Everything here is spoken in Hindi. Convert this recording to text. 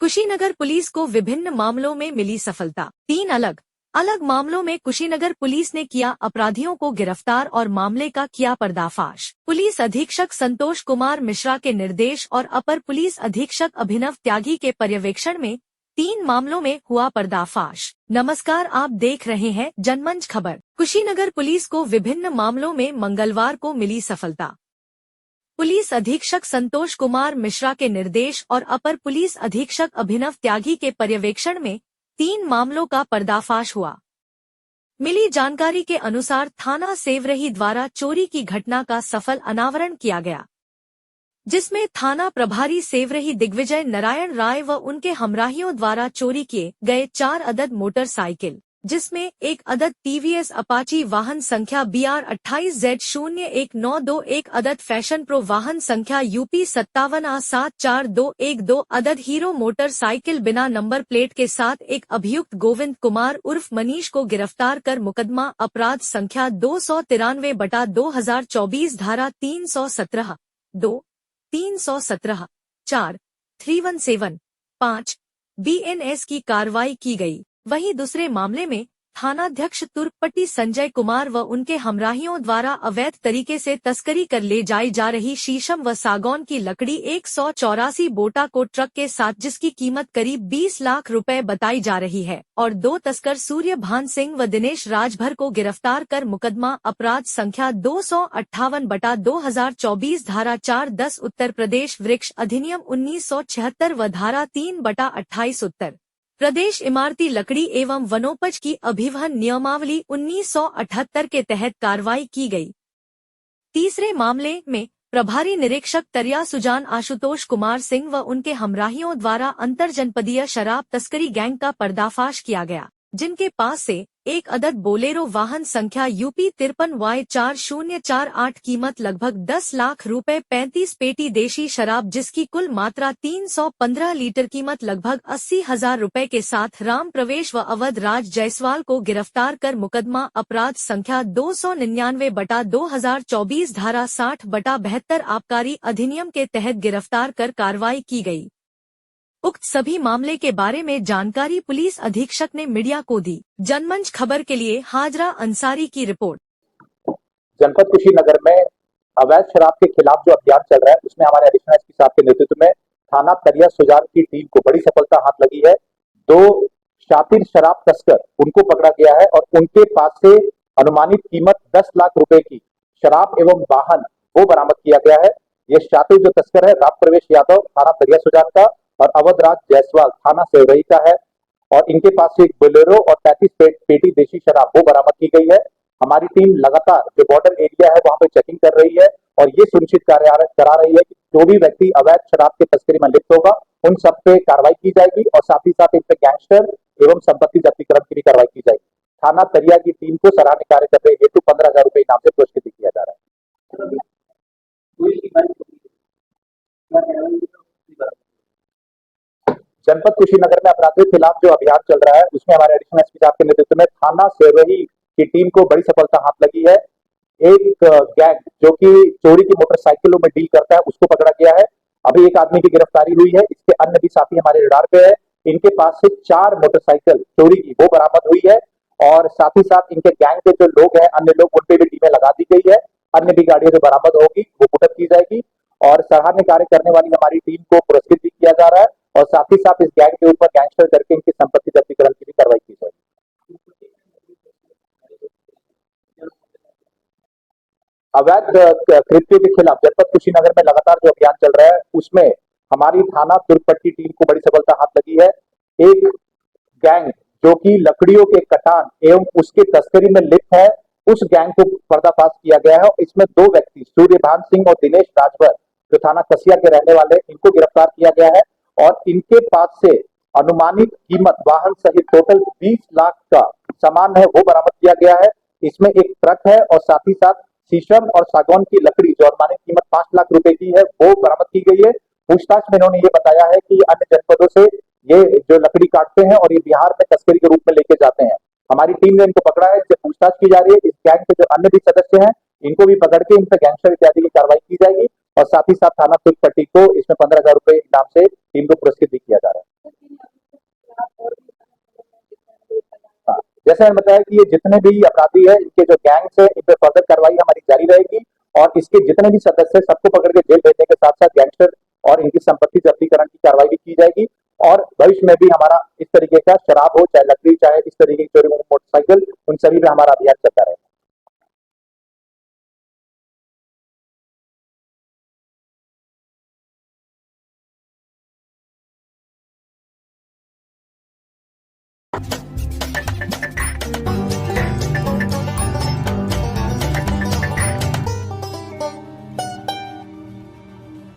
कुशीनगर पुलिस को विभिन्न मामलों में मिली सफलता। 3 अलग अलग मामलों में कुशीनगर पुलिस ने किया अपराधियों को गिरफ्तार और मामले का किया पर्दाफाश। पुलिस अधीक्षक संतोष कुमार मिश्रा के निर्देश और अपर पुलिस अधीक्षक अभिनव त्यागी के पर्यवेक्षण में 3 मामलों में हुआ पर्दाफाश। नमस्कार, आप देख रहे हैं जनमंच खबर। कुशीनगर पुलिस को विभिन्न मामलों में मंगलवार को मिली सफलता। पुलिस अधीक्षक संतोष कुमार मिश्रा के निर्देश और अपर पुलिस अधीक्षक अभिनव त्यागी के पर्यवेक्षण में 3 मामलों का पर्दाफाश हुआ। मिली जानकारी के अनुसार थाना सेवरही द्वारा चोरी की घटना का सफल अनावरण किया गया, जिसमें थाना प्रभारी सेवरही दिग्विजय नारायण राय व उनके हमराहियों द्वारा चोरी किए गए 4 अदद मोटरसाइकिल, जिसमें 1 अदद टीवीएस अपाची वाहन संख्या BR 28Z0192, 1 अदद फैशन प्रो वाहन संख्या UP 57A74212, अदद हीरो मोटरसाइकिल बिना नंबर प्लेट के साथ एक अभियुक्त गोविंद कुमार उर्फ मनीष को गिरफ्तार कर मुकदमा अपराध संख्या 293/2024 धारा 317 2 317 4 317 5 BNS की कार्रवाई की गई। वहीं दूसरे मामले में थानाध्यक्ष तुर्कपट्टी संजय कुमार व उनके हमराहियों द्वारा अवैध तरीके से तस्करी कर ले जाई जा रही शीशम व सागौन की लकड़ी 184 बोटा को ट्रक के साथ, जिसकी कीमत करीब 20 लाख रुपए बताई जा रही है, और 2 तस्कर सूर्य भान सिंह व दिनेश राजभर को गिरफ्तार कर मुकदमा अपराध संख्या 258/2024 धारा 410 उत्तर प्रदेश वृक्ष अधिनियम 1976 व धारा 3/28 उत्तर प्रदेश इमारती लकड़ी एवं वनोपज की अभिवहन नियमावली 1978 के तहत कार्रवाई की गई। तीसरे मामले में प्रभारी निरीक्षक तरिया सुजान आशुतोष कुमार सिंह व उनके हमराहियों द्वारा अंतरजनपदीय शराब तस्करी गैंग का पर्दाफाश किया गया, जिनके पास से 1 अदद बोलेरो वाहन संख्या UP 53Y4048 कीमत लगभग 10 लाख रुपए, 35 पेटी देशी शराब जिसकी कुल मात्रा 315 लीटर कीमत लगभग 80,000 रुपए के साथ राम प्रवेश व अवध राज जायसवाल को गिरफ्तार कर मुकदमा अपराध संख्या 299/2024 धारा 60/72 आबकारी अधिनियम के तहत गिरफ्तार कर कार्रवाई की गई। उक्त सभी मामले के बारे में जानकारी पुलिस अधीक्षक ने मीडिया को दी। जनमंच खबर के लिए हाजरा अंसारी की रिपोर्ट। जनपद कुशीनगर में अवैध शराब के खिलाफ जो अभियान चल रहा है, उसमें हमारे एडिशनल एसपी साहब के नेतृत्व में थाना तरिया सुजान की टीम को बड़ी सफलता हाथ लगी है। 2 शातिर शराब तस्कर उनको पकड़ा गया है और उनके पास से अनुमानित कीमत 10 लाख रुपए की शराब एवं वाहन वो बरामद किया गया है। ये शातिर जो तस्कर है राम प्रवेश यादव थाना तरिया सुजान का और अवधराज जायसवाल थाना सेवरही का है, और इनके पास से एक बोलेरो और 35 पेटी देशी शराब वो बरामद की गई है। हमारी टीम लगातार जो बॉर्डर एरिया है वहां पे चेकिंग कर रही है और ये सुनिश्चित करा रही है कि जो भी व्यक्ति अवैध शराब की तस्करी में लिप्त होगा उन सब पे कार्रवाई की जाएगी और साथ ही साथ इन पे गैंगस्टर एवं संपत्ति जब्तीकरण की भी कार्रवाई की जाएगी। थाना तरिया की टीम को सराहनीय कार्य करने हेतु 15,000 रुपए इनाम से पुरस्कृत किया जा रहा है। जनपद कुशीनगर में अपराधियों के खिलाफ जो अभियान चल रहा है, उसमें हमारे एडिशनल एसपी साहब के नेतृत्व में थाना सेवरही की टीम को बड़ी सफलता हाथ लगी है। एक गैंग जो कि चोरी की मोटरसाइकिलों में डील करता है उसको पकड़ा गया है। अभी एक आदमी की गिरफ्तारी हुई है, इसके अन्य भी साथी हमारे रडार पे है। इनके पास से 4 मोटरसाइकिल चोरी की वो बरामद हुई है और साथ ही साथ इनके गैंग के जो लोग हैं, अन्य लोग, उन पे भी टीमें लगा दी गई है। अन्य भी गाड़ियां जो बरामद होगी वो पुटअप की जाएगी और सराहनीय कार्य करने वाली हमारी टीम को पुरस्कृत भी किया जा रहा है और साथ ही साथ इस गैंग के ऊपर गैंगस्टर करके इनकी संपत्ति जब्तीकरण की भी कार्रवाई की जाएगी। अवैध कृत्यों के खिलाफ जनपद कुशीनगर में लगातार जो अभियान चल रहा है, उसमें हमारी थाना तुर्कपट्टी टीम को बड़ी सफलता हाथ लगी है। एक गैंग जो कि लकड़ियों के कटान एवं उसके तस्करी में लिप्त है, उस गैंग को पर्दाफाश किया गया है। इसमें 2 व्यक्ति सूर्यभान सिंह और दिनेश राजभर जो थाना कसिया के रहने वाले, इनको गिरफ्तार किया गया है और इनके पास से अनुमानित कीमत वाहन सहित टोटल 20 लाख का सामान है वो बरामद किया गया है। इसमें एक ट्रक है और साथ ही साथ शीशम और सागौन की लकड़ी जो अनुमानित कीमत 5 लाख रुपए की है वो बरामद की गई है। पूछताछ में इन्होंने ये बताया है कि अन्य जनपदों से ये जो लकड़ी काटते हैं और ये बिहार में तस्करी के रूप में लेके जाते हैं। हमारी टीम ने इनको पकड़ा है, इनसे पूछताछ की जा रही है। इस गैंग के जो अन्य भी सदस्य हैं इनको भी पकड़ के इन पर गैंगस्टर इत्यादि की कार्रवाई की जाएगी और साथ ही साथ थाना तुर्कपट्टी को इसमें 15,000 रुपए इनाम से टीम को पुरस्कृत भी किया जा रहा है। जैसे मैंने बताया कि ये जितने भी अपराधी है, इनके जो गैंग्स है, इन पे फर्दर कार्रवाई हमारी जारी रहेगी और इसके जितने भी सदस्य सबको पकड़ के जेल भेजने के साथ साथ गैंगस्टर और इनकी संपत्ति जब्तीकरण की कार्रवाई भी की जाएगी और भविष्य में भी हमारा इस तरीके का शराब हो, चाहे लकड़ी, चाहे इस तरीके की चोरी मोटरसाइकिल, उन सभी पे हमारा अभियान चलता